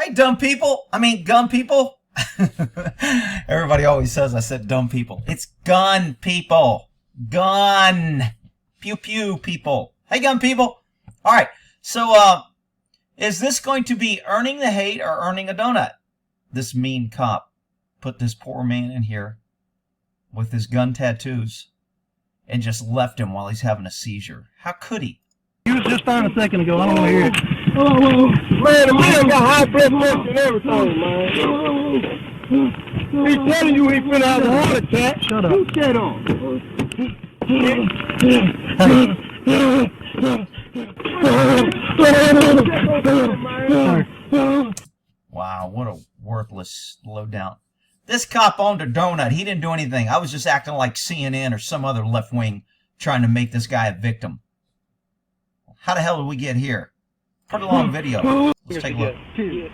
Hey, dumb people. I mean, gun people. Everybody always says I said dumb people. It's gun people. Gun. Pew pew people. Hey, gun people. All right. So, is this going to be earning the hate or earning a donut? This mean cop put this poor man in here with his gun tattoos and just left him while he's having a seizure. How could he? He was just fine a second ago. I don't want to hear it. Man, the man got high blood pressure and everything, man. He's telling you he finna have a heart attack. Shut up. Who said on? Wow, what a worthless lowdown. This cop owned a donut. He didn't do anything. I was just acting like CNN or some other left wing trying to make this guy a victim. How the hell did we get here? Pretty long video. Let's take a look.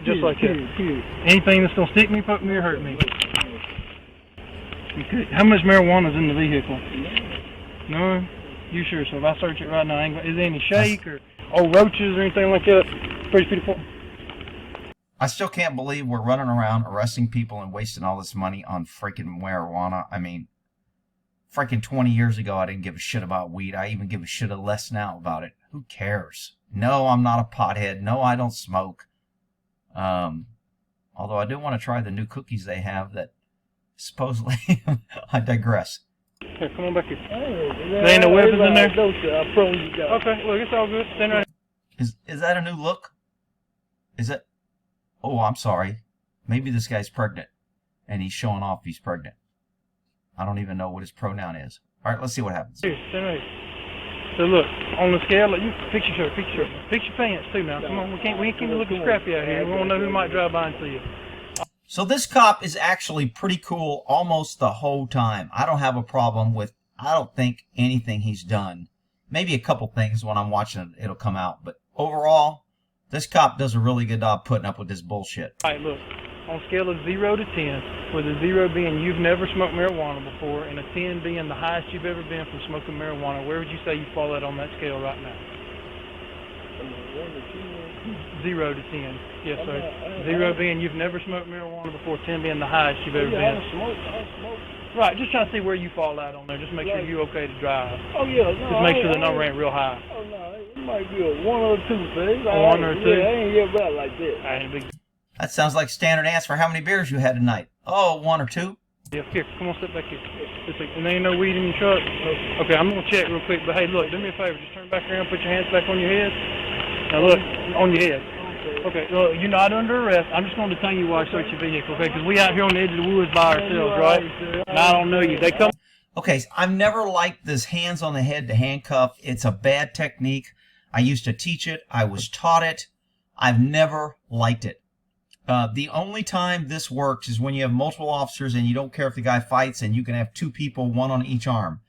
Just like that. Anything that's going to stick me, poke me, or hurt me. Okay. How much marijuana's in the vehicle? None? You sure? So if I search it right now, is there any shake or old roaches or anything like that? Pretty beautiful. I still can't believe we're running around arresting people and wasting all this money on freaking marijuana. I mean, freaking 20 years ago, I didn't give a shit about weed. I even give a shit less now about it. Who cares? No, I'm not a pothead. No, I don't smoke. Although I do want to try the new cookies they have that supposedly... I digress. Here, come on back here. There ain't no weapons in there? Okay, look, it's all good. Stand right here. Is that a new look? Is it? Oh, I'm sorry. Maybe this guy's pregnant, and he's showing off he's pregnant. I don't even know what his pronoun is. All right, let's see what happens. Here, stand right here. So look, on the scale, look, you fix your shirt, fix your pants too now. Come on, we can't keep looking scrappy out here. We don't know who might drive by and see you. So this cop is actually pretty cool almost the whole time. I don't have a problem with, I don't think, anything he's done. Maybe a couple things when I'm watching it, it'll come out. But overall, this cop does a really good job putting up with this bullshit. All right, look, on a scale of 0 to 10, with a 0 being you've never smoked marijuana before and a 10 being the highest you've ever been from smoking marijuana, where would you say you fall out on that scale right now? 0 to 10. Yes, sir. 0 being you've never smoked marijuana before, 10 being the highest you've ever been. I smoke. Right, just trying to see where you fall out on there. Just make sure you're okay to drive. Oh, yeah. No, just make sure the number ain't real high. Oh, no. It might be a 1 or 2, thing. 1 or 2? Yeah, I ain't yet bad like that. I ain't big. That sounds like standard answer for how many beers you had tonight. Oh, 1 or 2? Yeah, here, come on, sit back here. And there ain't no weed in your truck? Okay, I'm going to check real quick, but hey, look, do me a favor. Just turn back around, put your hands back on your head. Now look, on your head. Okay, look, you're not under arrest. I'm just going to detain you while I search your vehicle, okay? Because we out here on the edge of the woods by ourselves, right? And I don't know you. They come... Okay, I've never liked this hands on the head to handcuff. It's a bad technique. I used to teach it. I was taught it. I've never liked it. The only time this works is when you have multiple officers and you don't care if the guy fights and you can have 2 people, 1 on each arm.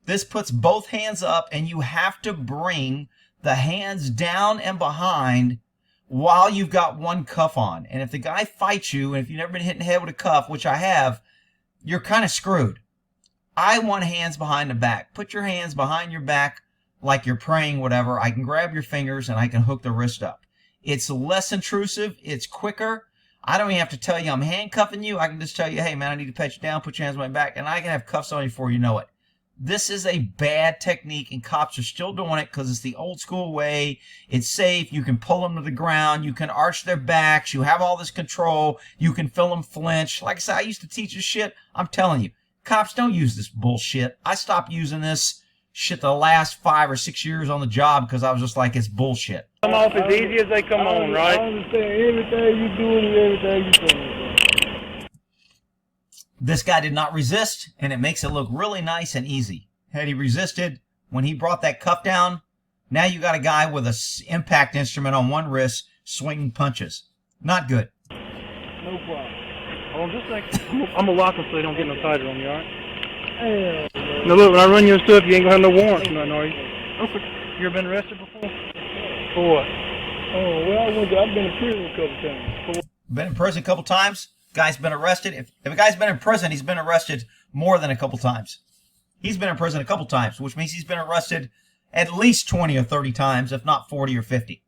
This puts both hands up and you have to bring the hands down and behind while you've got 1 cuff on. And if the guy fights you, and if you've never been hit in the head with a cuff, which I have, you're kind of screwed. I want hands behind the back. Put your hands behind your back like you're praying, whatever. I can grab your fingers and I can hook the wrist up. It's less intrusive. It's quicker. I don't even have to tell you I'm handcuffing you. I can just tell you, hey, man, I need to pat you down, put your hands on my back, and I can have cuffs on you before you know it. This is a bad technique, and cops are still doing it because it's the old school way. It's safe. You can pull them to the ground. You can arch their backs. You have all this control. You can feel them flinch. Like I said, I used to teach this shit. I'm telling you, cops don't use this bullshit. I stopped using this shit the last 5 or 6 years on the job because I was just like, it's bullshit. Come off as easy as they come on, right? I understand everything you doing and everything you saying. This guy did not resist, and it makes it look really nice and easy. Had he resisted, when he brought that cuff down, now you got a guy with an impact instrument on 1 wrist swinging punches. Not good. No problem. Hold on just a second. I'm going to lock them so they don't get no tighter on you, all right? Now look, when I run your stuff, you ain't going to have no warrants or nothing, are you? Okay. You ever been arrested before? For what? Oh, well, I've been in prison a couple times. Been in prison a couple times? Guy's been arrested. If a guy's been in prison, he's been arrested more than a couple times. He's been in prison a couple times, which means he's been arrested at least 20 or 30 times, if not 40 or 50.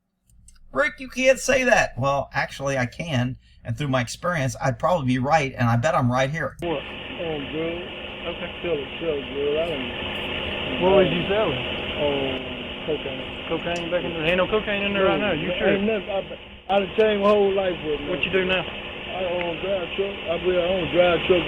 Rick, you can't say that. Well, actually, I can. And through my experience, I'd probably be right, and I bet I'm right here. What? Oh, girl. Okay. Sell it, girl. I don't. What was you selling? Oh, cocaine. Cocaine back in there? Ain't no cocaine in there right now. You sure? Ain't nothing. I done changed my whole life with it. What you do now? I own a drive truck. I own a drive truck.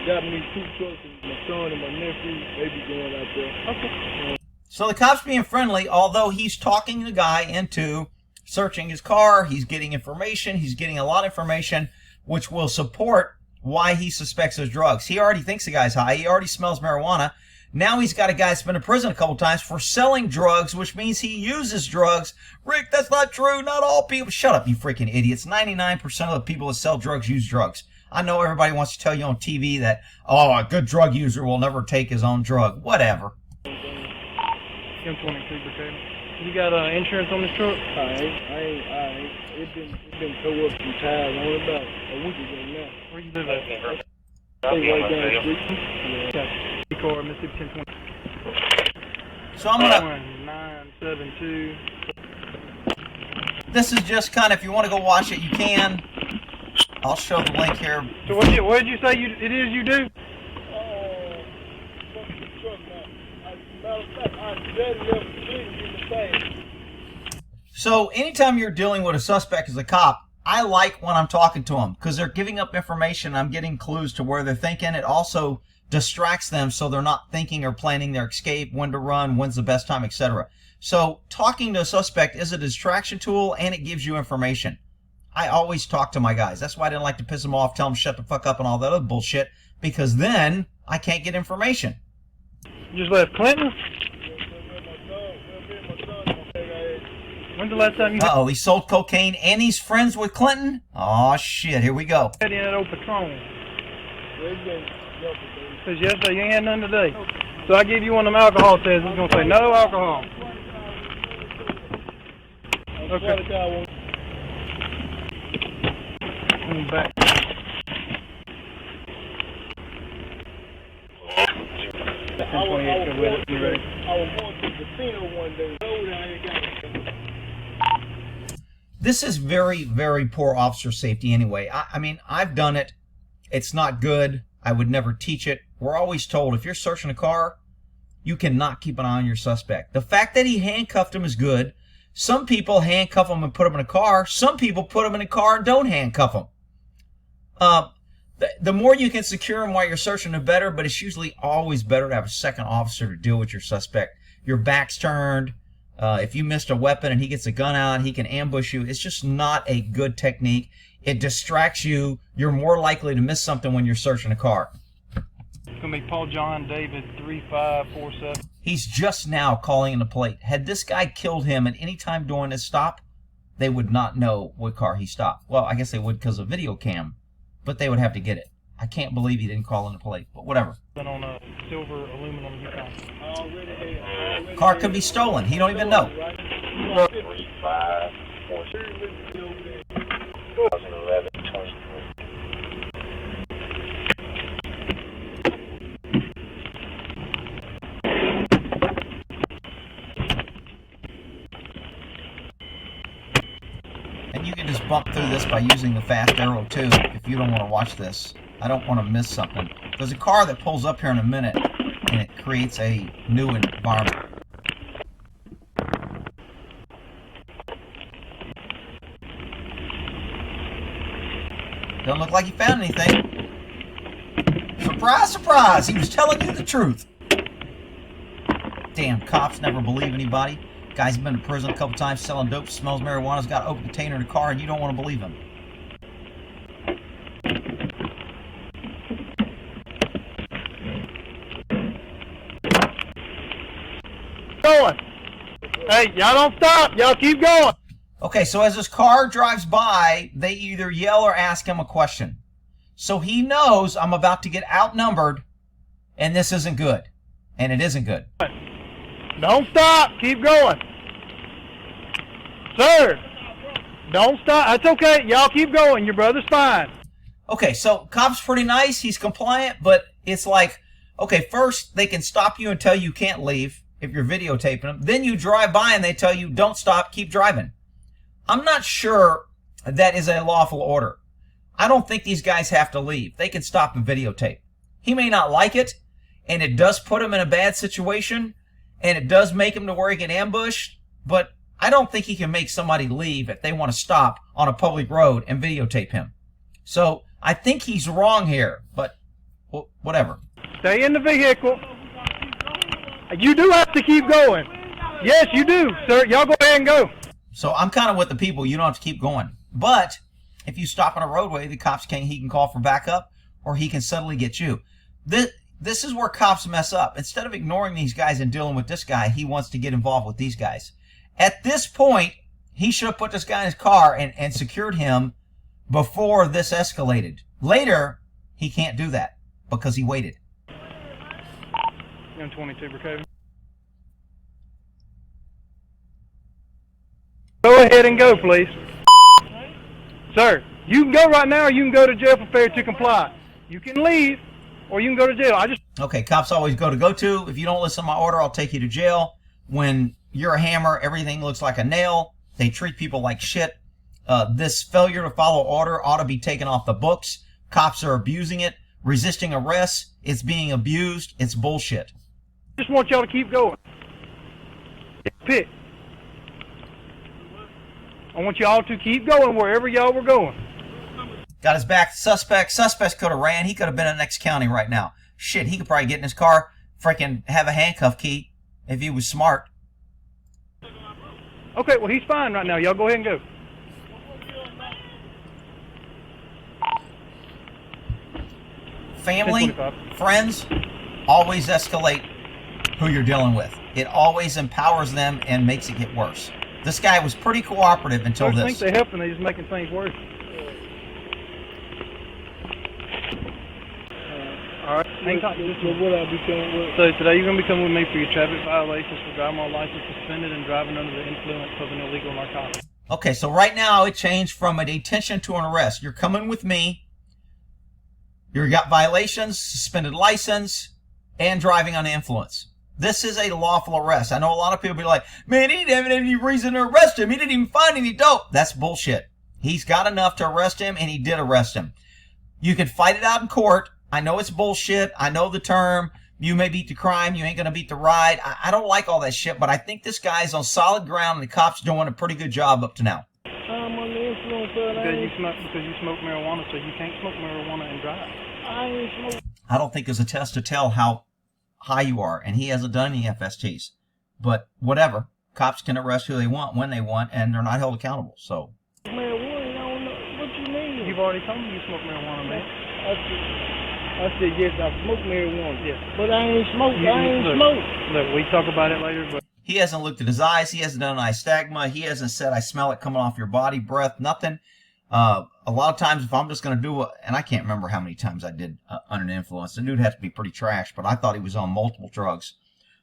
Got me 2 trucks, and my son and my nephew, they be going out there. Okay. So the cop's being friendly, although he's talking the guy into searching his car. He's getting information. He's getting a lot of information, which will support why he suspects those drugs. He already thinks the guy's high. He already smells marijuana. Now he's got a guy that's been in prison a couple times for selling drugs, which means he uses drugs. Rick, that's not true. Not all people. Shut up, you freaking idiots. 99% of the people that sell drugs use drugs. I know everybody wants to tell you on TV that, oh, a good drug user will never take his own drug. Whatever. I'm 22, Brigade. You got insurance on this truck? I ain't. It been tore up some tires on about a week ago now. Where you live at? Stay right down the street. Yeah. Car, Mississippi 1020. So I'm going to... 972. This is just kind of, if you want to go watch it, you can. I'll show the link here. So what did you say it is you do? So anytime you're dealing with a suspect as a cop, I like when I'm talking to them because they're giving up information. I'm getting clues to where they're thinking. It also distracts them so they're not thinking or planning their escape, when to run, when's the best time, etc. So talking to a suspect is a distraction tool, and it gives you information. I always talk to my guys. That's why I didn't like to piss them off, tell them shut the fuck up and all that other bullshit, because then I can't get information. You just left Clinton? When's the last time you... Uh-oh, he sold cocaine and he's friends with Clinton? Oh shit, here we go. Had in that old Patron. Because yesterday you ain't had none today. So I give you one of them alcohol tests. It's going to say no alcohol. Okay. I'm back. This is very, very poor officer safety anyway. I mean, I've done it. It's not good. I would never teach it. We're always told if you're searching a car, you cannot keep an eye on your suspect. The fact that he handcuffed him is good. Some people handcuff him and put him in a car. Some people put him in a car and don't handcuff him. The more you can secure him while you're searching, the better, but it's usually always better to have a second officer to deal with your suspect. Your back's turned. If you missed a weapon and he gets a gun out, he can ambush you. It's just not a good technique. It distracts you. You're more likely to miss something when you're searching a car. It's going to be Paul John David 3547. He's just now calling in the plate. Had this guy killed him at any time during this stop, they would not know what car he stopped. Well, I guess they would because of video cam, but they would have to get it. I can't believe he didn't call in the plate, but whatever. On a silver aluminum Yukon. Car could be stolen. He don't even know. 2011, 23. And you can just bump through this by using the fast arrow too if you don't want to watch this. I don't want to miss something. There's a car that pulls up here in a minute and it creates a new environment. Don't look like he found anything. Surprise, surprise! He was telling you the truth. Damn, cops never believe anybody. Guy's been to prison a couple times selling dope, smells marijuana's got an open container in the car, and you don't want to believe him. Going. Hey, y'all don't stop. Y'all keep going. Okay, so as this car drives by, they either yell or ask him a question. So he knows I'm about to get outnumbered, and this isn't good. And it isn't good. Don't stop. Keep going. Sir, don't stop. That's okay. Y'all keep going. Your brother's fine. Okay, so cop's pretty nice. He's compliant, but it's like, okay, first they can stop you and tell you can't leave if you're videotaping them. Then you drive by and they tell you don't stop, keep driving. I'm not sure that is a lawful order. I don't think these guys have to leave. They can stop and videotape. He may not like it, and it does put him in a bad situation, and it does make him to where he get ambushed, but I don't think he can make somebody leave if they want to stop on a public road and videotape him. So I think he's wrong here, but whatever. Stay in the vehicle. You do have to keep going. Yes, you do, sir. Y'all go ahead and go. So I'm kind of with the people. You don't have to keep going. But if you stop on a roadway, the cops he can call for backup, or he can suddenly get you. This is where cops mess up. Instead of ignoring these guys and dealing with this guy, he wants to get involved with these guys. At this point, he should have put this guy in his car and secured him before this escalated. Later, he can't do that because he waited. You're on 22, Brookhaven. Go ahead and go, please. Sir, you can go right now, or you can go to jail for failure to comply. You can leave, or you can go to jail. Okay, cops always go to. If you don't listen to my order, I'll take you to jail. When you're a hammer, everything looks like a nail. They treat people like shit. This failure to follow order ought to be taken off the books. Cops are abusing it. Resisting arrest, it's being abused. It's bullshit. I just want y'all to keep going. Pick. I want y'all to keep going wherever y'all were going. Got his back. Suspect could have ran. He could have been in the next county right now. Shit, he could probably get in his car, freaking have a handcuff key if he was smart. Okay, well, he's fine right now. Y'all go ahead and go. Family, friends, always escalate who you're dealing with. It always empowers them and makes it get worse. This guy was pretty cooperative until this. I think they're helping. They're just making things worse. All right. So today you're going to be coming with me for your traffic violations for driving while license suspended and driving under the influence of an illegal narcotic. Okay, so right now it changed from a detention to an arrest. You're coming with me. You got violations, suspended license, and driving under influence. This is a lawful arrest. I know a lot of people be like, man, he didn't have any reason to arrest him. He didn't even find any dope. That's bullshit. He's got enough to arrest him, and he did arrest him. You can fight it out in court. I know it's bullshit. I know the term. You may beat the crime. You ain't going to beat the ride. I don't like all that shit, but I think this guy's on solid ground, and the cops doing a pretty good job up to now. I'm on the influence of Because you smoke marijuana, so you can't smoke marijuana and drive. I ain't smoke. I don't think there's a test to tell how high you are, and he hasn't done any FSTs. But whatever. Cops can arrest who they want, when they want, and they're not held accountable. So. Marijuana, I don't know. What you mean? You've already told me you smoke marijuana, man. I said, yes, I smoke marijuana. Yes. But I ain't smoke. Look, we talk about it later, but... He hasn't looked at his eyes. He hasn't done an nystagma. He hasn't said, I smell it coming off your body, breath, nothing. A lot of times, if I'm just going to do and I can't remember how many times I did under an influence. The dude has to be pretty trash, but I thought he was on multiple drugs.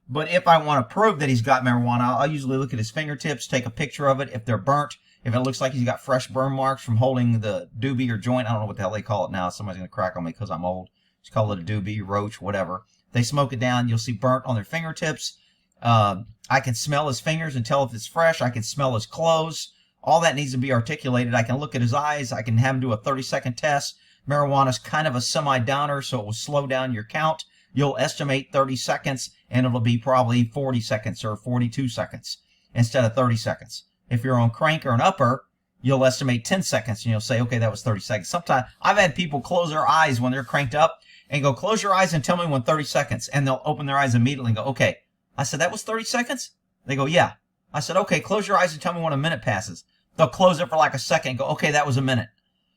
But if I want to prove that he's got marijuana, I'll usually look at his fingertips, take a picture of it. If they're burnt, if it looks like he's got fresh burn marks from holding the doobie or joint, I don't know what the hell they call it now. Somebody's going to crack on me because I'm old. Just call it a doobie, roach, whatever. If they smoke it down, you'll see burnt on their fingertips. I can smell his fingers and tell if it's fresh. I can smell his clothes. All that needs to be articulated. I can look at his eyes. I can have him do a 30-second test. Marijuana's kind of a semi-downer, so it will slow down your count. You'll estimate 30 seconds, and it'll be probably 40 seconds or 42 seconds instead of 30 seconds. If you're on crank or an upper, you'll estimate 10 seconds, and you'll say, okay, that was 30 seconds. Sometimes I've had people close their eyes when they're cranked up and go, close your eyes and tell me when 30 seconds. And they'll open their eyes immediately and go, okay. I said, that was 30 seconds? They go, yeah. I said, okay, close your eyes and tell me when a minute passes. They'll close it for like a second and go, okay, that was a minute.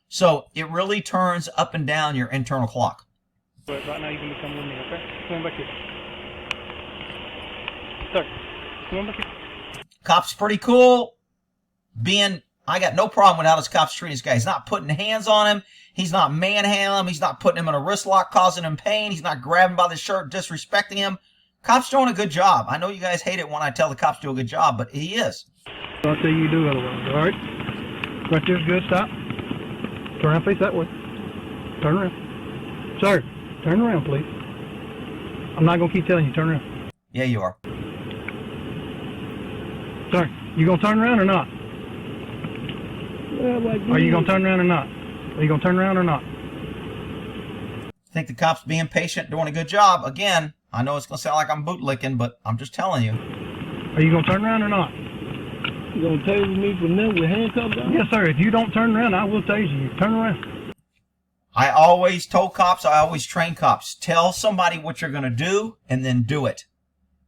So it really turns up and down your internal clock. But right now you're going to come with me, okay? Come on back here. Sir, come on back here. Cop's pretty cool. I got no problem with how this cop's treating this guy. He's not putting hands on him. He's not manhandling him. He's not putting him in a wrist lock, causing him pain. He's not grabbing by the shirt, disrespecting him. Cop's doing a good job. I know you guys hate it when I tell the cops do a good job, but he is. I'll tell you do otherwise, all right? Right there's good. Stop. Turn around, face that way. Turn around. Sir, turn around, please. I'm not going to keep telling you. Turn around. Yeah, you are. Sir, you going to turn around or not? Are you gonna turn around or not? Are you gonna turn around or not? I think the cop's being patient, doing a good job. Again, I know it's gonna sound like I'm bootlicking, but I'm just telling you. Are you gonna turn around or not? You gonna tase me from there with handcuffs on? Yes, sir. If you don't turn around, I will tase you. Turn around. I always told cops, I always train cops, tell somebody what you're going to do and then do it.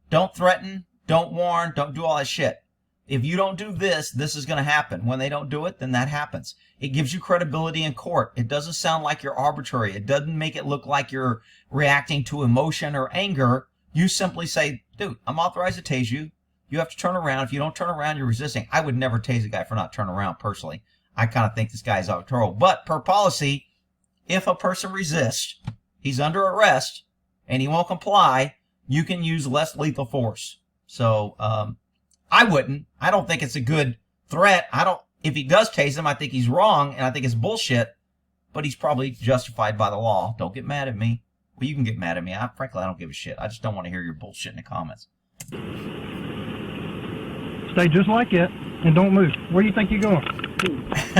Don't threaten, don't warn, don't do all that shit. If you don't do this, this is going to happen. When they don't do it, then that happens. It gives you credibility in court. It doesn't sound like you're arbitrary. It doesn't make it look like you're reacting to emotion or anger. You simply say, dude, I'm authorized to tase you. You have to turn around. If you don't turn around, you're resisting. I would never tase a guy for not turning around personally. I kind of think this guy is out of control. But per policy, if a person resists, he's under arrest, and he won't comply, you can use less lethal force. So, I wouldn't. I don't think it's a good threat. If he does tase him, I think he's wrong, and I think it's bullshit, but he's probably justified by the law. Don't get mad at me. Well, you can get mad at me. Frankly, I don't give a shit. I just don't want to hear your bullshit in the comments. Stay just like it, and don't move. Where do you think you're going?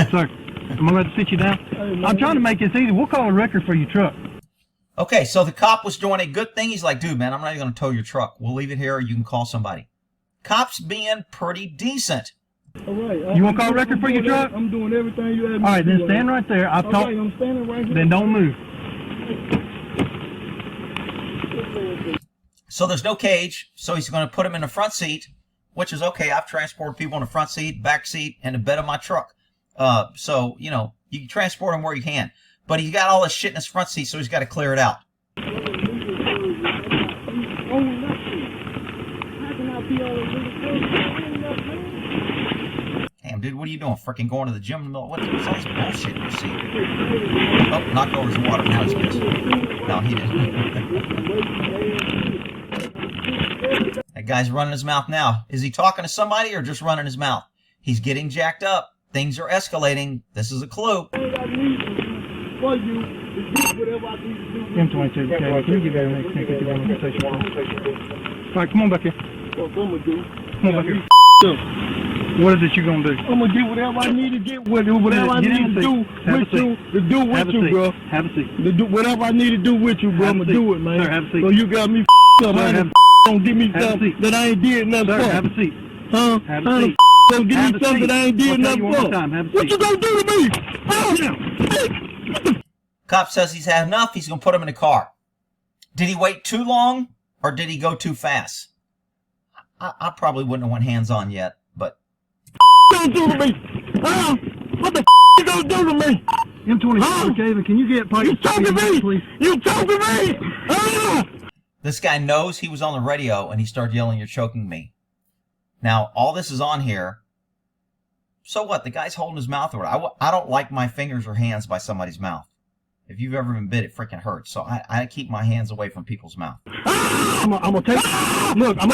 Sir, I'm going to have to sit you down. I'm trying to make this easy. We'll call a record for your truck. Okay, so the cop was doing a good thing. He's like, dude, man, I'm not even going to tow your truck. We'll leave it here, or you can call somebody. Cop's being pretty decent. All right. You want to call a record for your truck? I'm doing everything you had me. All right, then do. stand right there. I'll talk. Right, I'm standing right here. Then don't move. So there's no cage, so he's going to put him in the front seat, which is okay. I've transported people in the front seat, back seat, and the bed of my truck. So, you know, you can transport him where you can. But he's got all this shit in his front seat, so he's got to clear it out. Damn, dude, what are you doing? Freaking going to the gym in the middle? What's all this bullshit you see? Oh, knocked over his water. Now he's pissed. No, he didn't. That guy's running his mouth now. Is he talking to somebody or just running his mouth? He's getting jacked up. Things are escalating. This is a clue. M22, okay. Can you give that a next thing? All right, come on back here. Come on back here. What is it you're going to do? I'm going to get whatever I need to get with you, whatever I need to do with you, bro. Have a seat. Whatever I need to do with you, bro, I'm going to do it, man. Sir, have a seat. So you got me up, man. Don't give me something that I ain't did nothing for. Sir, have a seat. Huh? Have a seat. Don't give me something that I ain't did nothing for. What you going to do to me? Cop says he's had enough. He's going to put him in the car. Did he wait too long or did he go too fast? I probably wouldn't have went hands-on yet, but... Don't do to me? What the you gonna do to me? M22, okay, but can you get Pike? You talking to me? Please? You talking to me? This guy knows he was on the radio and he started yelling, "You're choking me." Now, all this is on here. So what? The guy's holding his mouth over. I don't like my fingers or hands by somebody's mouth. If you've ever been bit, it freaking hurts. So I keep my hands away from people's mouth. I'm gonna take. Look, I'm.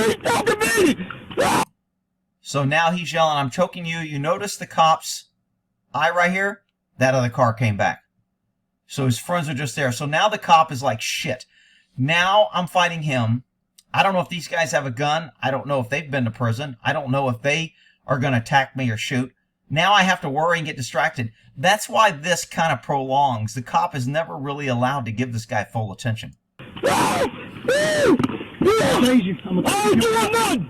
He's talking to me! So now he's yelling, "I'm choking you." You notice the cop's eye right here? That other car came back. So his friends are just there. So now the cop is like, shit. Now I'm fighting him. I don't know if these guys have a gun. I don't know if they've been to prison. I don't know if they are going to attack me or shoot. Now I have to worry and get distracted. That's why this kind of prolongs. The cop is never really allowed to give this guy full attention. I ain't doing nothing.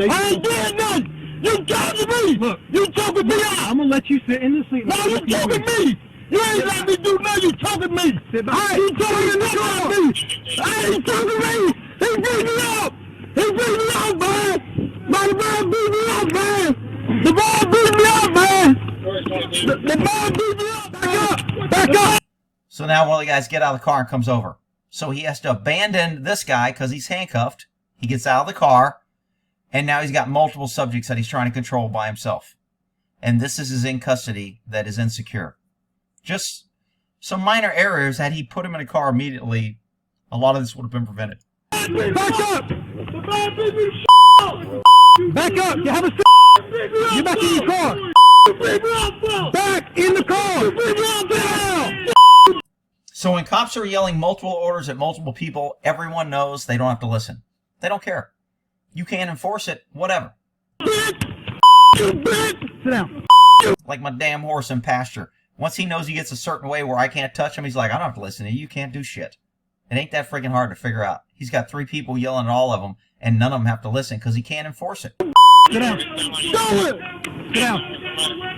I ain't doing nothing. You talking to me? Look, you talking me out. I'm gonna let you sit in the seat. No, you talking me. You ain't let me do nothing. You talking me. Sit back. I ain't talking me. I ain't talking me. He beat me up. He beat me up, man. Man beat me up, man. The ball beat me up, man. The ball beat me up. Back up. Back up. So now one of the guys get out of the car and comes over. So he has to abandon this guy because he's handcuffed. He gets out of the car. And now he's got multiple subjects that he's trying to control by himself. And this is his in custody that is insecure. Just some minor errors. Had he put him in a car immediately, a lot of this would have been prevented. Back up! Back up! You have a seat! Get back in your car! Back in the car! So when cops are yelling multiple orders at multiple people, everyone knows they don't have to listen. They don't care. You can't enforce it, whatever. Sit down. Like my damn horse in pasture. Once he knows he gets a certain way where I can't touch him, he's like, I don't have to listen to you. You can't do shit. It ain't that freaking hard to figure out. He's got 3 people yelling at all of them, and none of them have to listen because he can't enforce it. Sit down. Sit down.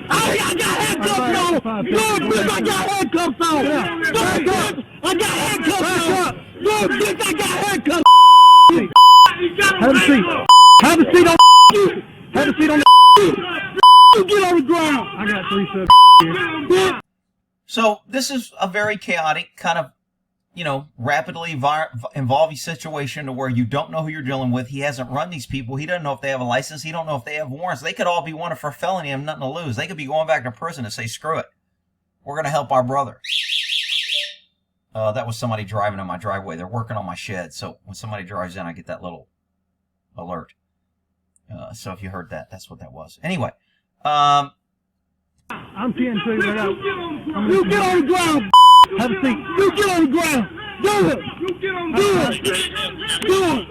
I got handcuffs on. Lord, bitch, I got handcuffs on. Back up. I got handcuffs on. Lord, bitch, I got handcuffs. Have a seat. Have a seat on you. Have a seat on the you. Get on the ground. I got 3 subs here. So this is a very chaotic kind of, you know, rapidly evolving situation to where you don't know who you're dealing with. He hasn't run these people. He doesn't know if they have a license. He don't know if they have warrants. They could all be wanted for felony and have nothing to lose. They could be going back to prison and say, screw it. We're going to help our brother. That was somebody driving in my driveway. They're working on my shed. So when somebody drives in, I get that little alert. So if you heard that, that's what that was. Anyway. I'm 10-2 right out. You get on the ground. Have a seat. You get on the ground. Do it. You get on the ground. Do it.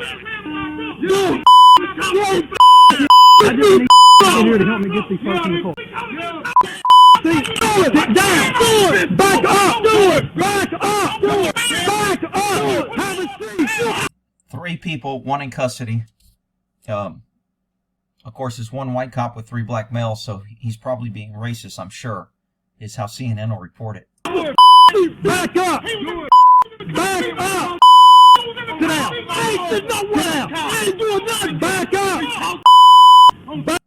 Do it. I just need in here to help me get these folks in the court. See, do it. Sit down. Do it. Back up. Do it. Back up. Do it. Back up. Have a seat. 3 people, 1 in custody. Of course, there's 1 white cop with 3 black males, so he's probably being racist, I'm sure, is how CNN will report it. Back up! Back up! Sit down! Sit down! I ain't doing nothing! Back up!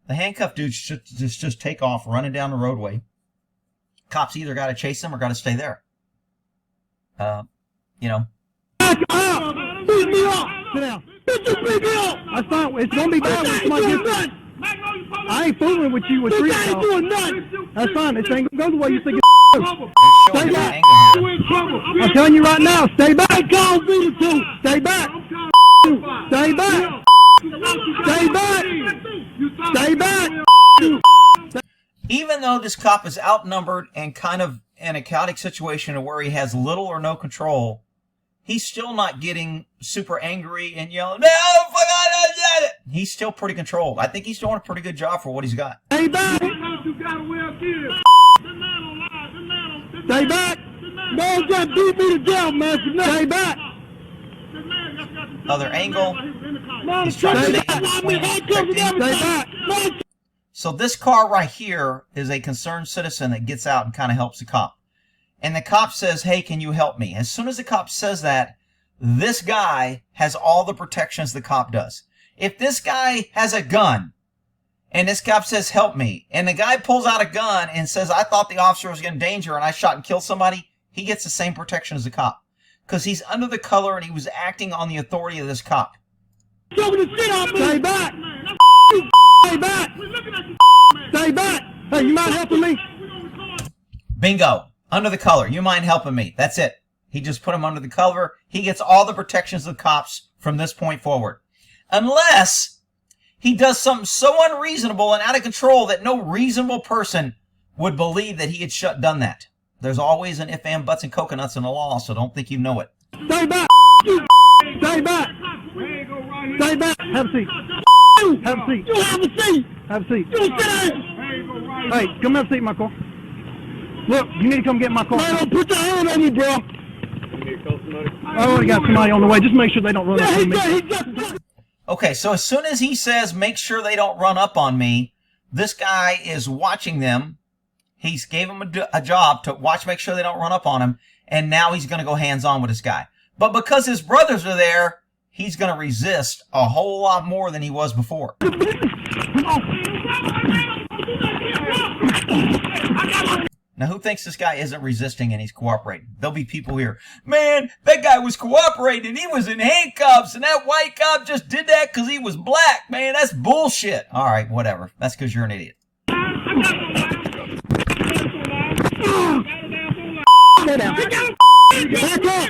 The handcuffed dudes should just take off running down the roadway. Cops either got to chase them or got to stay there. You know. Back up! Beat me up! Sit down! Bitch, beat me up! That's fine. It's going to be bad when somebody gets it. I ain't fooling with you with 3 y'all. I ain't doing nothing! That's fine. This ain't going to go the way you think it goes. Stay back! I'm telling you right now, stay back! Stay back! Stay back! Stay back! Stay back! Even though this cop is outnumbered and kind of in a chaotic situation where he has little or no control, he's still not getting super angry and yelling, no, fuck it. He's still pretty controlled. I think he's doing a pretty good job for what he's got. Stay back! Stay back! No, just beat me to death, man. Stay back! Other angle. He's trying to stay back! So this car right here is a concerned citizen that gets out and kind of helps the cop. And the cop says, hey, can you help me? As soon as the cop says that, this guy has all the protections the cop does. If this guy has a gun and this cop says, help me, and the guy pulls out a gun and says, I thought the officer was in danger and I shot and killed somebody, he gets the same protection as the cop. Because he's under the color and he was acting on the authority of this cop. Stay back! Stay back! Stay back! Hey, you mind helping me? Bingo. Under the color. You mind helping me? That's it. He just put him under the cover. He gets all the protections of the cops from this point forward. Unless he does something so unreasonable and out of control that no reasonable person would believe that he had done that. There's always an if, and, buts, and coconuts in the law, so don't think you know it. Stay back! Stay back! Stay back! Have a seat. Have a seat. You have a seat! Have a seat. You sit down! Hey, come have a seat in my car. Look, you need to come get in my car. Man, don't put your hand on me, bro. I already got somebody on the way. Just make sure they don't run up on me. Okay, so as soon as he says, make sure they don't run up on me, this guy is watching them. He's gave him a job to watch, make sure they don't run up on him, and now he's going to go hands-on with this guy. But because his brothers are there, he's going to resist a whole lot more than he was before. Now, who thinks this guy isn't resisting and he's cooperating? There'll be people here, man, that guy was cooperating. He was in handcuffs, and that white cop just did that because he was black. Man, that's bullshit. All right, whatever. That's because you're an idiot. Back up!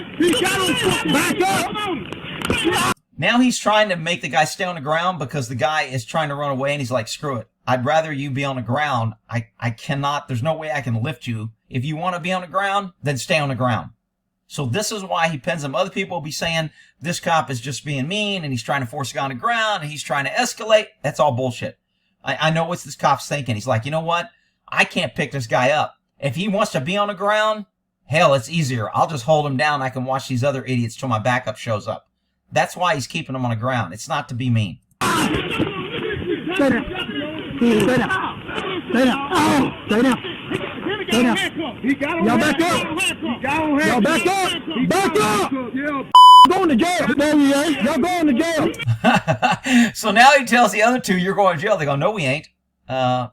Back up! Now he's trying to make the guy stay on the ground because the guy is trying to run away, and he's like, screw it. I'd rather you be on the ground. I cannot, there's no way I can lift you. If you want to be on the ground, then stay on the ground. So this is why he pins them. Other people will be saying this cop is just being mean and he's trying to force a guy on the ground and he's trying to escalate. That's all bullshit. I know what this cop's thinking. He's like, you know what? I can't pick this guy up. If he wants to be on the ground, hell, it's easier. I'll just hold him down. I can watch these other idiots till my backup shows up. That's why he's keeping him on the ground. It's not to be mean. Stay down. Stay down. Stay down. Oh, stay down. Stay down. Y'all back up. Y'all back up. Back up. Going to jail. No, we ain't. Y'all going to jail. So now he tells the other two, you're going to jail. They go, no, we ain't. Yeah,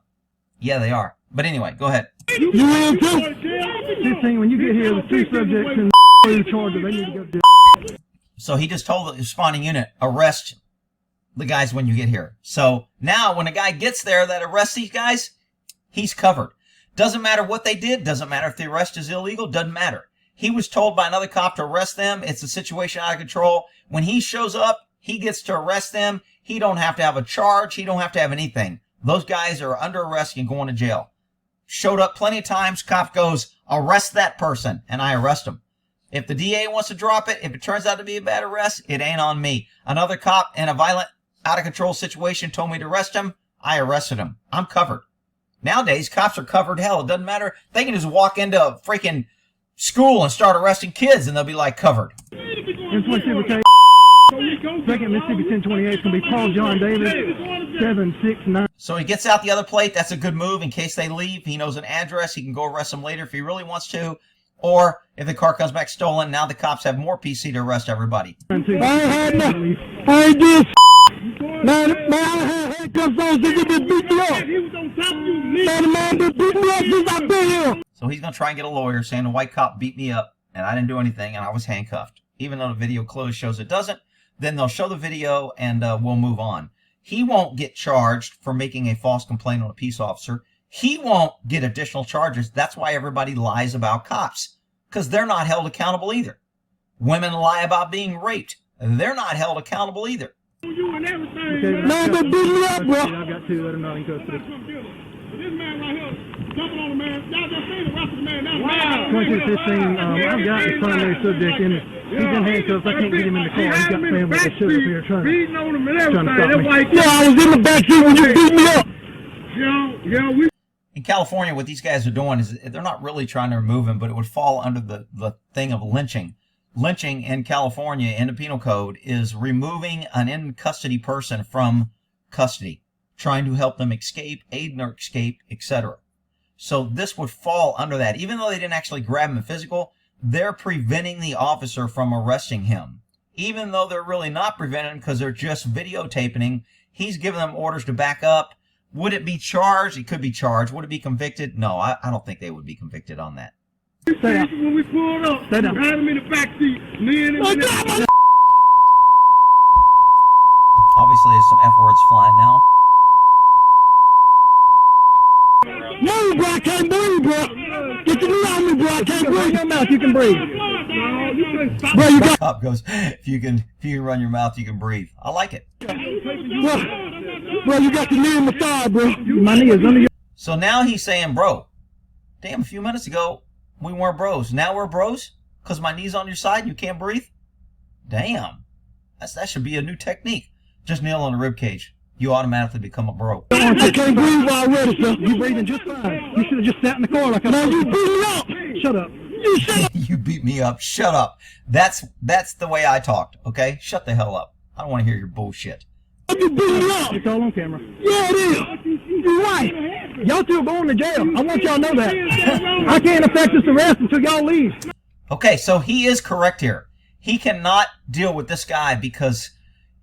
they are. But anyway, go ahead. You in too? This thing, when you get here with 2 subjects and charges, they need to go to jail. So he just told the responding unit, arrest the guys when you get here. So now when a guy gets there that arrests these guys, he's covered. Doesn't matter what they did. Doesn't matter if the arrest is illegal. Doesn't matter. He was told by another cop to arrest them. It's a situation out of control. When he shows up, he gets to arrest them. He don't have to have a charge. He don't have to have anything. Those guys are under arrest and going to jail. Showed up plenty of times. Cop goes, arrest that person, and I arrest him. If the DA wants to drop it, if it turns out to be a bad arrest, it ain't on me. Another cop in a violent, out-of-control situation told me to arrest him. I arrested him. I'm covered. Nowadays, cops are covered. Hell, it doesn't matter. They can just walk into a freaking school and start arresting kids, and they'll be, like, covered. Second Mississippi 1028 is going to be Paul John Davis, 769. So he gets out the other plate. That's a good move in case they leave. He knows an address. He can go arrest them later if he really wants to. Or if the car comes back stolen, now the cops have more PC to arrest everybody. I ain't had nothing. I ain't did man, I had handcuffs on since you been beat me up. Man, the man been beat me up since I've been here. So he's going to try and get a lawyer saying the white cop beat me up and I didn't do anything and I was handcuffed. Even though the video closed shows it doesn't, then they'll show the video and we'll move on. He won't get charged for making a false complaint on a peace officer. He won't get additional charges. That's why everybody lies about cops, because they're not held accountable either. Women lie about being raped. They're not held accountable either. Man, they beat me up, bro. I've got 2 that are not in custody. This man right here, jumping on the man. Y'all just seen the rest of the man. Wow. 2215, I've got the primary subject in it. He's in handcuffs. I can't get him in the car. He's got family that shit up here trying to stop me. Yeah, I was in the backseat when you beat me up. Yeah, In California, what these guys are doing is they're not really trying to remove him, but it would fall under the thing of lynching. Lynching in California in the penal code is removing an in-custody person from custody, trying to help them escape, aid their escape, etc. So this would fall under that. Even though they didn't actually grab him in physical, they're preventing the officer from arresting him. Even though they're really not preventing him because they're just videotaping him, he's giving them orders to back up. Would it be charged? It could be charged. Would it be convicted? No, I don't think they would be convicted on that. when we pulled up, had him in the backseat, me and him. Obviously, there's some F words flying now. No, bro, I can't breathe, bro. Get your knee on me, bro. I can't breathe. Your mouth, you can breathe. Bro, you got. Cop goes, if you can run your mouth, you can breathe. I like it. Bro, you got your knee in the thigh, bro. My knee is under your. So now he's saying, bro, damn, a few minutes ago, we weren't bros. Now we're bros? Because my knee's on your side and you can't breathe? Damn. That should be a new technique. Just kneel on the rib cage. You automatically become a bro. I can't breathe already, sir. You breathing just fine. You should have just sat in the car like I said. You beat me up. Shut up. You shut up. You beat me up. Shut up. That's the way I talked, okay? Shut the hell up. I don't want to hear your bullshit. You beat me up. It's all on camera. Yeah, it is. You're right. Y'all two are going to jail. I want y'all to know that. I can't effect this arrest until y'all leave. Okay, so he is correct here. He cannot deal with this guy because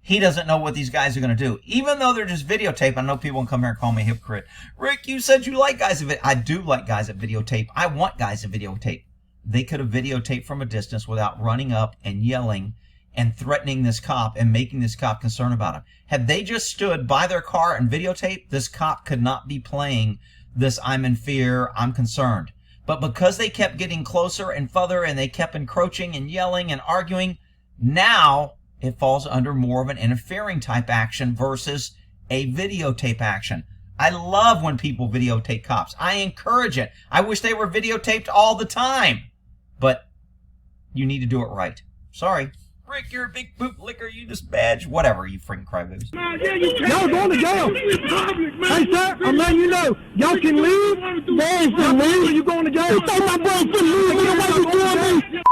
he doesn't know what these guys are going to do. Even though they're just videotape, I know people can come here and call me a hypocrite. Rick, you said you like guys that I do like guys that videotape. I want guys that videotape. They could have videotaped from a distance without running up and yelling and threatening this cop and making this cop concerned about him. Had they just stood by their car and videotaped, this cop could not be playing this I'm in fear, I'm concerned. But because they kept getting closer and further and they kept encroaching and yelling and arguing, now it falls under more of an interfering type action versus a videotape action. I love when people videotape cops. I encourage it. I wish they were videotaped all the time. But You need to do it right. Sorry. Rick, you're a big bootlicker. You just badge. Whatever, you freaking crybabies. Y'all going to jail. Hey, sir, I'm letting you know. Y'all can leave. Boys can leave. You going to jail. You think my boys can leave? You know what you doing me?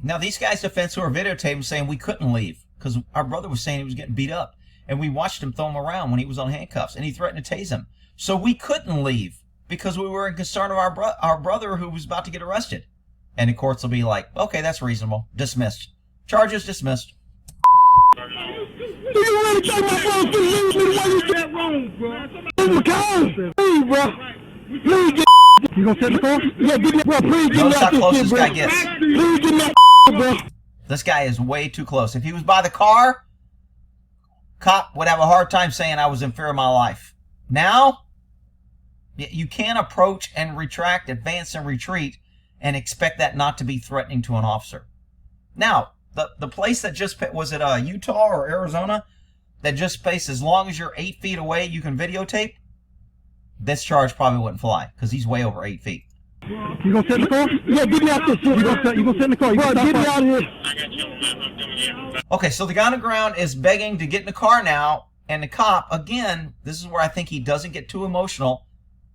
Now, these guys' defense who are videotaping saying we couldn't leave because our brother was saying he was getting beat up. And we watched him throw him around when he was on handcuffs. And he threatened to tase him. So we couldn't leave because we were in concern of our brother who was about to get arrested. And the courts will be like, okay, that's reasonable. Dismissed. Charges dismissed. Do you really think my boys can leave me the way you did that wrong, bro? McComb, please, bro. Please get you gonna sit in the car? Yeah, give me, bro. Please give me Notice how close this guy bro. gets. Please give me bro. This guy is way too close. If he was by the car, cop would have a hard time saying I was in fear of my life. Now, you can't approach and retract, advance and retreat, and expect that not to be threatening to an officer. Now, the place that just, was it Utah or Arizona, that just spaced as long as you're 8 feet away, you can videotape? This charge probably wouldn't fly, because he's way over 8 feet. You gonna sit in the car? Yeah, get me out this shit. You gonna sit in the car? Bro, get me out of here. Okay, so the guy on the ground is begging to get in the car now, and the cop, again, this is where I think he doesn't get too emotional.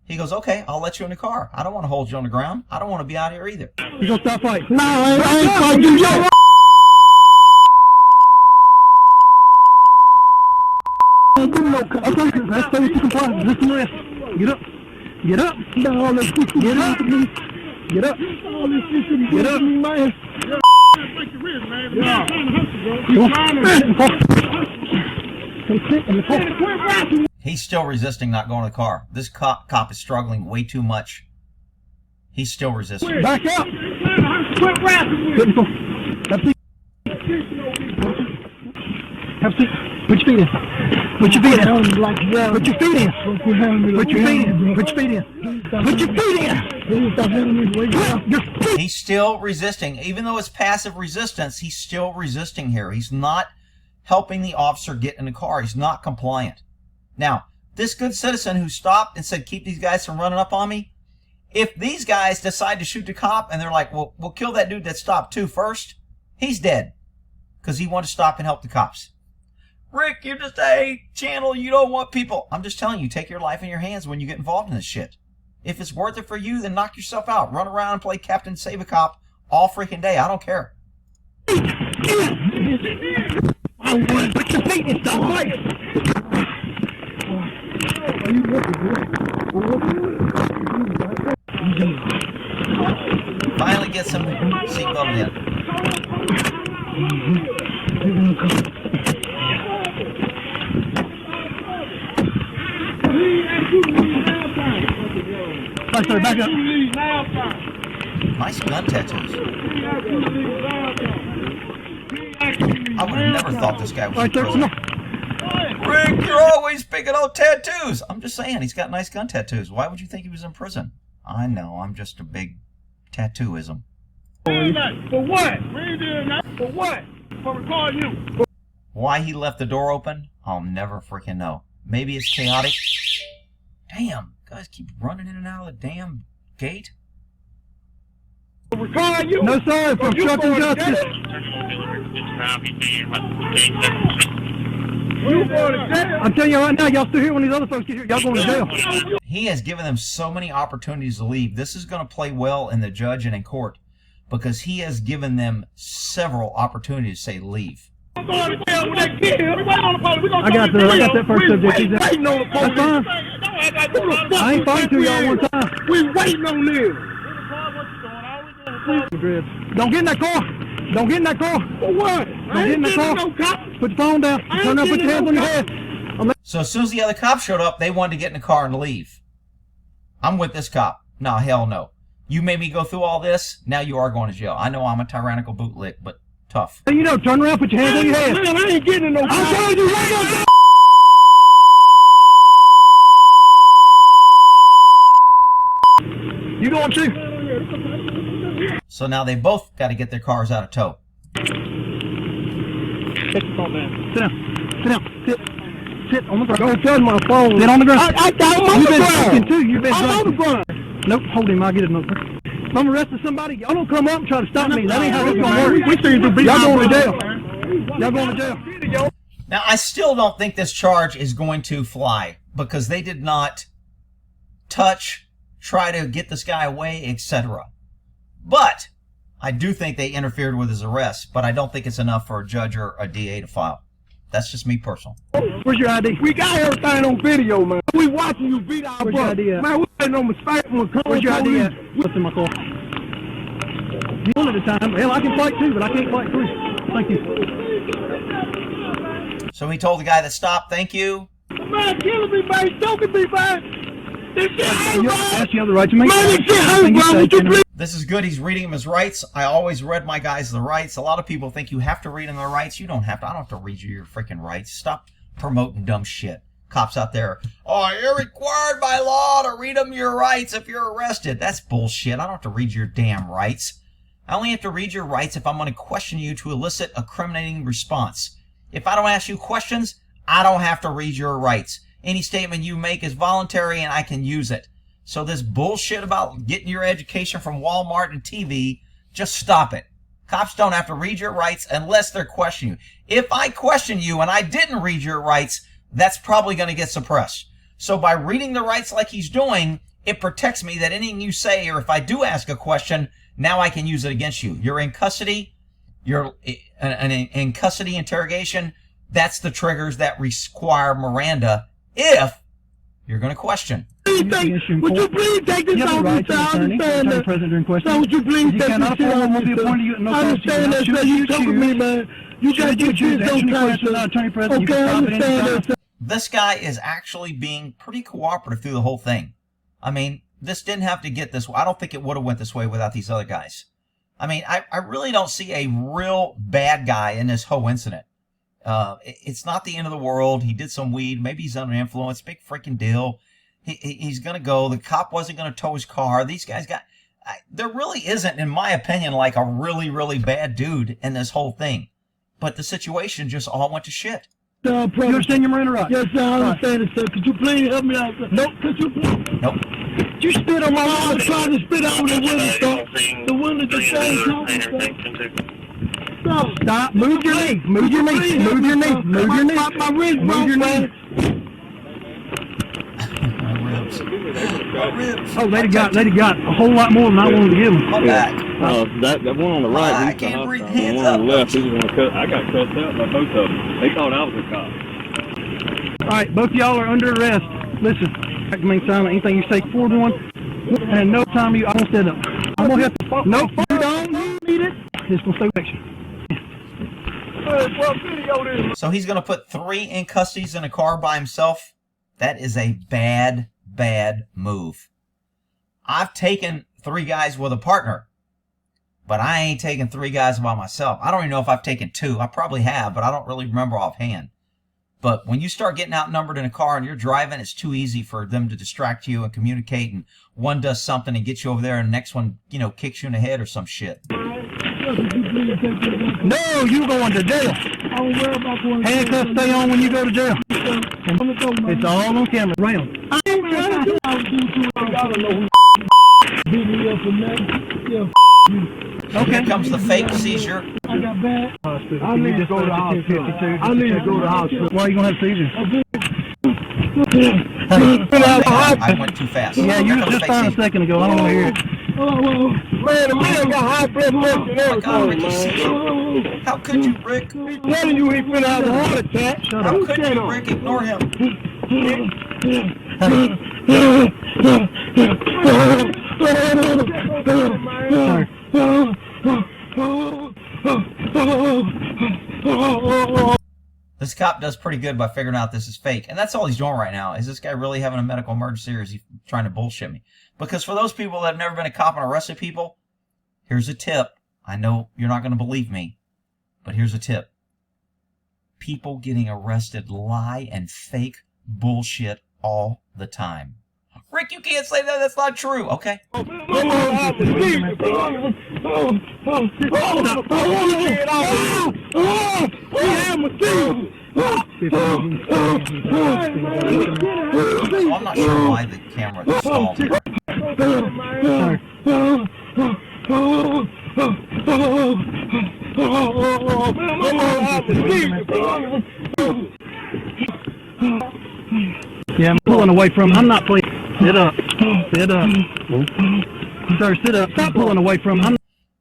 He goes, okay, I'll let you in the car. I don't want to hold you on the ground. I don't want to be out here either. You gonna stop fighting? No, I ain't fighting you. Yo, okay, let's stay with you comply. Listen to this. Get up. Get up. Get up. Get up. Get up. Get up, man. He's still resisting not going to the car. This cop is struggling way too much. He's still resisting. Back up. Have a seat. Put your feet in. Put your feet in. Put your feet in. Put your feet in. Put your feet in. Put your feet in. He's still resisting. Even though it's passive resistance, he's still resisting here. He's not helping the officer get in the car. He's not compliant. Now, this good citizen who stopped and said, keep these guys from running up on me, if these guys decide to shoot the cop and they're like, well, we'll kill that dude that stopped too first, he's dead because he wanted to stop and help the cops. Rick, you're just a channel. You don't want people. I'm just telling you, take your life in your hands when you get involved in this shit. If it's worth it for you, then knock yourself out. Run around and play Captain Save a Cop all freaking day. I don't care. Put your feet in. Stop fighting. Finally get some seatbelt in. Back up. Nice gun tattoos. I would have never thought this guy was in prison. Rick, you're always picking on tattoos. I'm just saying, he's got nice gun tattoos. Why would you think he was in prison? I know, I'm just a big tattooism. For what? For what? For recording you. Why he left the door open, I'll never freaking know. Maybe it's chaotic. Damn, guys keep running in and out of the damn gate. No, sir, for obstructing justice. I'm telling you right now, y'all still here when these other folks get here. Y'all going to jail. He has given them so many opportunities to leave. This is going to play well in the judge and in court because he has given them several opportunities to say leave. I got that first subject. That's fine. I ain't fighting to y'all one time. We waiting on this. Don't get in that car. Don't get in that car. For what? Don't get in that car. Put your phone down. Turn around, put your hands on your head. So as soon as the other cop showed up, they wanted to get in the car and leave. I'm with this cop. No, hell no. You made me go through all this. Now you are going to jail. I know I'm a tyrannical bootlick, but tough. You know, turn around, put your hands on your head. Man, I ain't getting in no car. I'm telling you right now. You going to? So now they both got to get their cars out of tow. Sit down. Sit on the ground. Don't touch my phone. Sit on the ground. I got him on the ground. You've been drinking too. You've been drinking. I'm on the ground. Nope, hold him. I'll get it. If I'm arresting somebody, y'all don't come up and try to stop me. That ain't how it's gonna work. Y'all going to jail. Y'all going to jail. Now, I still don't think this charge is going to fly because they did not touch, try to get this guy away, etc. But I do think they interfered with his arrest, but I don't think it's enough for a judge or a DA to file. That's just me personal. Where's your ID? We got everything on video, man. We watching you beat our Where's your ID at? Man, we ain't no mistake. Where's your ID at? What's in my car? One at a time. Hell, I can fight two, but I can't fight three. Thank you. So he told the guy to stop, thank you. Man, killing me, man. Choking me, man. This shit ain't right. That's the other right to make. Man, this shit ain't right. Would you please? This is good. He's reading him his rights. I always read my guys the rights. A lot of people think you have to read them their rights. You don't have to. I don't have to read you your freaking rights. Stop promoting dumb shit. Cops out there, oh, you're required by law to read them your rights if you're arrested. That's bullshit. I don't have to read your damn rights. I only have to read your rights if I'm going to question you to elicit a criminating response. If I don't ask you questions, I don't have to read your rights. Any statement you make is voluntary and I can use it. So this bullshit about getting your education from Walmart and TV, just stop it. Cops don't have to read your rights unless they're questioning you. If I question you and I didn't read your rights, that's probably going to get suppressed. So by reading the rights like he's doing, it protects me that anything you say, or if I do ask a question, now I can use it against you. You're in custody. You're in custody interrogation. That's the triggers that require Miranda if you're going to question. Would you please take this on the sound? Would you please take this shit on the I understand that, sir. You choking me, man. You got to get your don't touch it. Okay, I understand that, sir. This guy is actually being pretty cooperative through the whole thing. I mean, this didn't have to get this way. I don't think it would have went this way without these other guys. I mean, I really don't see a real bad guy in this whole incident. It's not the end of the world. He did some weed. Maybe he's under influence. Big freaking deal. He's going to go. The cop wasn't going to tow his car. These guys got... there really isn't, in my opinion, like a really, really bad dude in this whole thing. But the situation just all went to shit. You understand your Miranda rights? Yes, sir, I understand it, sir. Could you please help me out, sir? Nope. Could you please? Nope. You spit on my arm. I'm trying to spit out the window, sir. The window just changed. Stop. Move your knee. Move your knee. Move your knee. Move your knee. My wrist broke, man. Oh, they'd got a whole lot more than I wanted to give them. Come back. That one on the right, I he's the can't breathe. hostile. The Hands one up. on the left, he was going to cut. I got cussed out by both of them. They thought I was a cop. All right, both of y'all are under arrest. Listen, I can remain silent. Anything you say forward one, and no time you, I won't stand up. I'm going to have to, nope, you don't need it. It's going to stay action. So he's going to put 3 in custody in a car by himself. That is a bad, bad move. I've taken 3 guys with a partner, but I ain't taking 3 guys by myself. I don't even know if I've taken 2. I probably have, but I don't really remember offhand. But when you start getting outnumbered in a car and you're driving, it's too easy for them to distract you and communicate, and one does something and gets you over there and the next one, you know, kicks you in the head or some shit. No, you going to jail. Handcuffs stay on when you go to jail. It's all on camera. Round. I ain't trying to do I don't know who beat me up and that. Okay. Here comes the fake seizure. I got bad. I need to go to the hospital. I need to go to the hospital. Why are you going to have seizure? I went too fast. Yeah, you were just fine a second ago. I don't want to hear it. Man, the man got high blood pressure and everything, man. How could you, Rick? He's telling you he's finna have a heart attack. How could you, Rick? Ignore him. This cop does pretty good by figuring out this is fake. And that's all he's doing right now. Is this guy really having a medical emergency, or is he trying to bullshit me? Because for those people that have never been a cop and arrested people, here's a tip. I know you're not going to believe me, but here's a tip. People getting arrested lie and fake bullshit all the time. Rick, you can't say that. That's not true. Okay. Well, I'm not sure why the camera stalled here. Yeah, I'm pulling away from him. I'm not playing. Sit up. Sit up. Sir, sit up. Stop pulling away from him.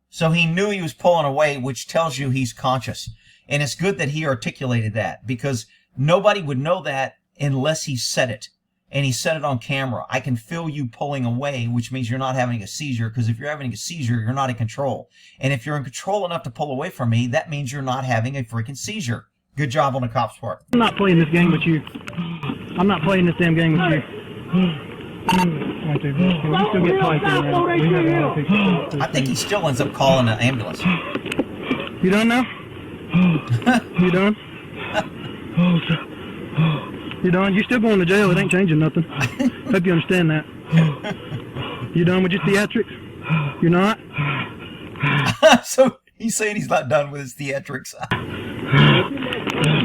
So he knew he was pulling away, which tells you he's conscious. And it's good that he articulated that, because nobody would know that unless he said it. And he said it on camera. I can feel you pulling away, which means you're not having a seizure, because if you're having a seizure, you're not in control. And if you're in control enough to pull away from me, that means you're not having a freaking seizure. Good job on the cop's part. I'm not playing this game with you. I'm not playing this damn game with you. I think he still ends up calling an ambulance. You done now? You done? You done? You still going to jail. It ain't changing nothing. Hope you understand that. You done with your theatrics? You're not? So he's saying he's not done with his theatrics.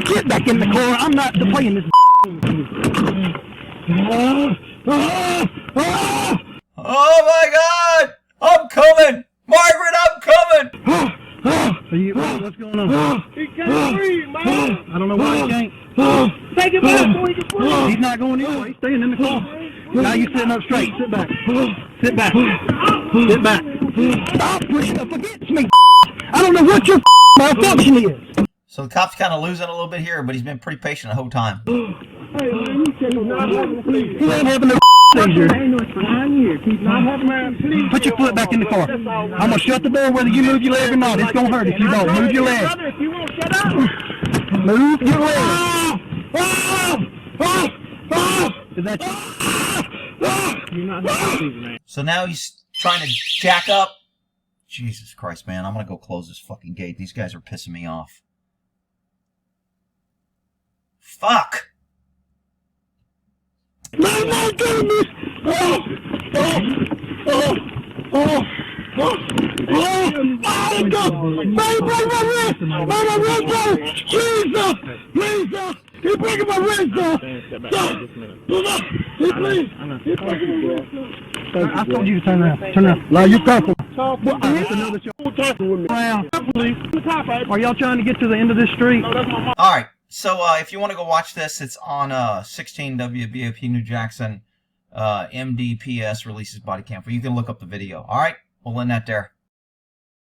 Get back in the car. I'm not playing this. Oh my God! I'm coming! Margaret, I'm coming! What's going on? He can't breathe, man. I don't know why he can't. Take him out so he can breathe. He's not going anywhere. He's staying in the car. Now you sitting up straight. Sit back. Sit back. Sit back. Stop pushing up against me. I don't know what your malfunction is. So the cop's kind of losing a little bit here, but he's been pretty patient the whole time. Hey, man, you said he's not having a seizure. He ain't having no seizure. Put your foot back in the car. I'm going to shut the door whether you move your leg or not. It's going to hurt if you don't. Move your leg. If you won't shut up. Move your leg. Is that You're not having a seizure, man. So now he's trying to jack up. Jesus Christ, man. I'm going to go close this fucking gate. These guys are pissing me off. Fuck! My goodness! Jesus! Please, he's breaking my wrist, I told you to turn around. Turn around. Now you careful. Are y'all trying to get to the end of this street? Alright, so if you want to go watch this, it's on 16 WBAP New Jackson. MDPS releases body cam. You can look up the video. Alright, we'll end that there.